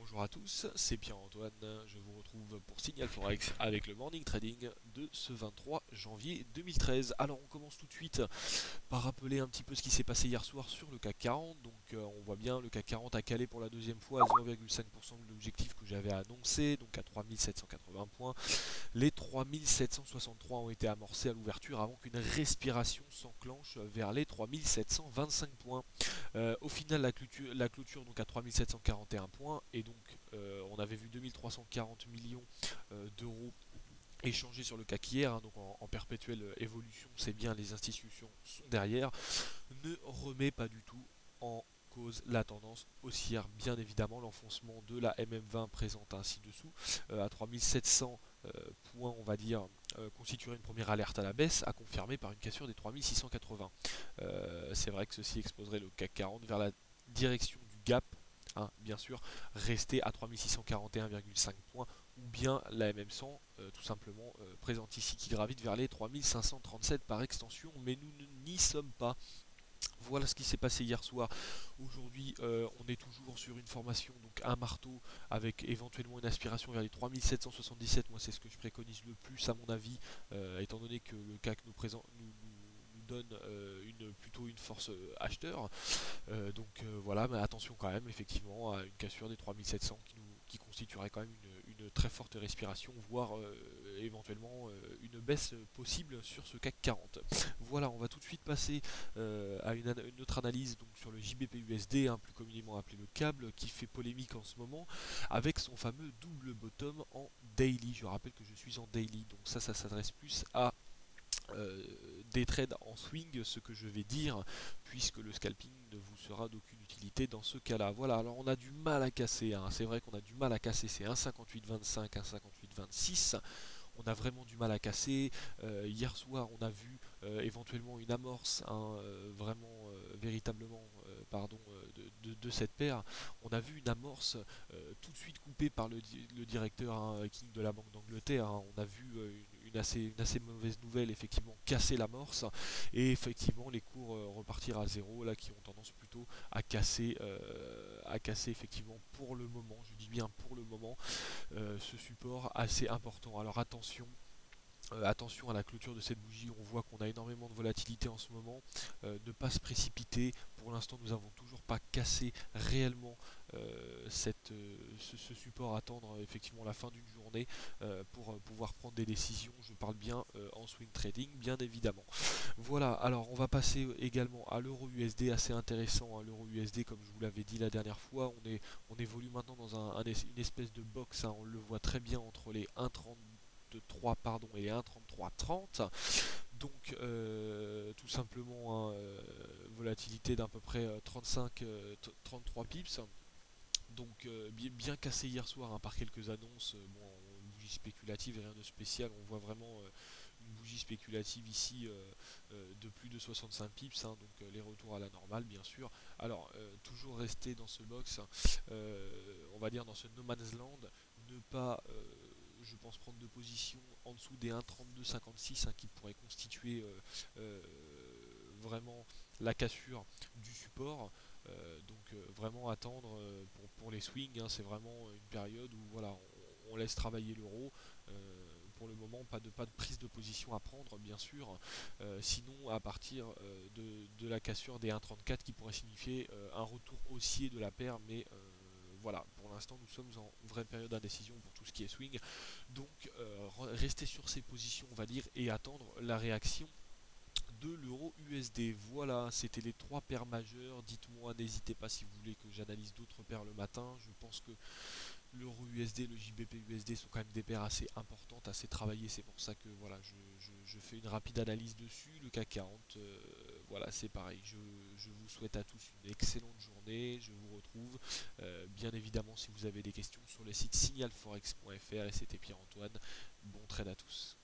Bonjour à tous, c'est Pierre-Antoine, je vous retrouve pour Signal Forex avec le Morning Trading de ce 23 janvier 2013. Alors on commence tout de suite par rappeler un petit peu ce qui s'est passé hier soir sur le CAC 40. Donc on voit bien le CAC 40 a calé pour la deuxième fois à 0,5% de l'objectif que j'avais annoncé, donc à 3780 points. Les 3763 ont été amorcés à l'ouverture avant qu'une respiration s'enclenche vers les 3725 points. Au final, la clôture donc à 3741 points, et donc on avait vu 2340 millions d'euros échangés sur le CAC hier, hein, donc en perpétuelle évolution, c'est bien, les institutions sont derrière, ne remet pas du tout en cause la tendance haussière. Bien évidemment, l'enfoncement de la MM20 présente ainsi dessous à 3700 points, on va dire, constituerait une première alerte à la baisse, à confirmer par une cassure des 3680. C'est vrai que ceci exposerait le CAC 40 vers la direction du gap, hein, bien sûr, rester à 3641,5 points, ou bien la MM100, tout simplement présente ici, qui gravite vers les 3537 par extension, mais nous n'y sommes pas. Voilà ce qui s'est passé hier soir. Aujourd'hui, on est toujours sur une formation, donc un marteau, avec éventuellement une aspiration vers les 3777. Moi, c'est ce que je préconise le plus, à mon avis, étant donné que le CAC nous donne plutôt une force acheteur. Voilà, mais attention quand même, effectivement, à une cassure des 3700 qui constituerait quand même une très forte respiration, voire éventuellement une baisse possible sur ce CAC 40. Voilà, on va tout de suite passer à une autre analyse, donc sur le JBP-USD, hein, plus communément appelé le câble, qui fait polémique en ce moment, avec son fameux double bottom en daily. Je rappelle que je suis en daily, donc ça s'adresse plus à des trades en swing, ce que je vais dire, puisque le scalping ne vous sera d'aucune utilité dans ce cas-là. Voilà, alors on a du mal à casser, hein. C'est vrai qu'on a du mal à casser ces 1,5825, 1,5826. On a vraiment du mal à casser. Hier soir, on a vu éventuellement une amorce, hein, vraiment, véritablement, pardon, de cette paire. On a vu une amorce tout de suite coupée par le directeur, hein, King de la Banque d'Angleterre, hein. On a vu une assez mauvaise nouvelle, effectivement, casser l'amorce, et effectivement les cours repartir à zéro, là, qui ont tendance plutôt à casser effectivement pour le moment, je dis bien pour le moment, ce support assez important. Alors attention à la clôture de cette bougie, on voit qu'on a énormément de volatilité en ce moment. Ne pas se précipiter. Pour l'instant, nous n'avons toujours pas cassé réellement ce support. Attendre effectivement la fin d'une journée pour pouvoir prendre des décisions. Je parle bien en swing trading, bien évidemment. Voilà, alors on va passer également à l'euro USD, assez intéressant, hein. L'euro USD, comme je vous l'avais dit la dernière fois, on évolue maintenant dans une espèce de box, hein. On le voit très bien entre les 1,33 pardon et les 1,3330. Donc tout simplement, hein, volatilité d'à peu près 33 pips. Donc bien cassé hier soir, hein, par quelques annonces, bon, en bougie spéculative et rien de spécial. On voit vraiment une bougie spéculative ici de plus de 65 pips, hein, donc les retours à la normale, bien sûr. Alors toujours rester dans ce box, hein, on va dire dans ce no man's land, ne pas, je pense, prendre de position en dessous des 1,3256, hein, qui pourrait constituer vraiment la cassure du support. Vraiment attendre pour les swings, hein. C'est vraiment une période où voilà, on laisse travailler l'euro. Pour le moment, pas de prise de position à prendre, bien sûr. Sinon, à partir de la cassure des 1,34, qui pourrait signifier un retour haussier de la paire, mais voilà, pour l'instant, nous sommes en vraie période d'indécision pour tout ce qui est swing. Donc, rester sur ces positions, on va dire, et attendre la réaction de l'euro USD. Voilà, c'était les trois paires majeures. Dites-moi, n'hésitez pas si vous voulez que j'analyse d'autres paires le matin. Je pense que l'euro USD, le JBP USD sont quand même des paires assez importantes, assez travaillées. C'est pour ça que voilà, je fais une rapide analyse dessus. Le CAC 40, voilà, c'est pareil. Je vous souhaite à tous une excellente journée. Je vous retrouve bien évidemment si vous avez des questions sur le site signalforex.fr, et c'était Pierre-Antoine. Bon trade à tous.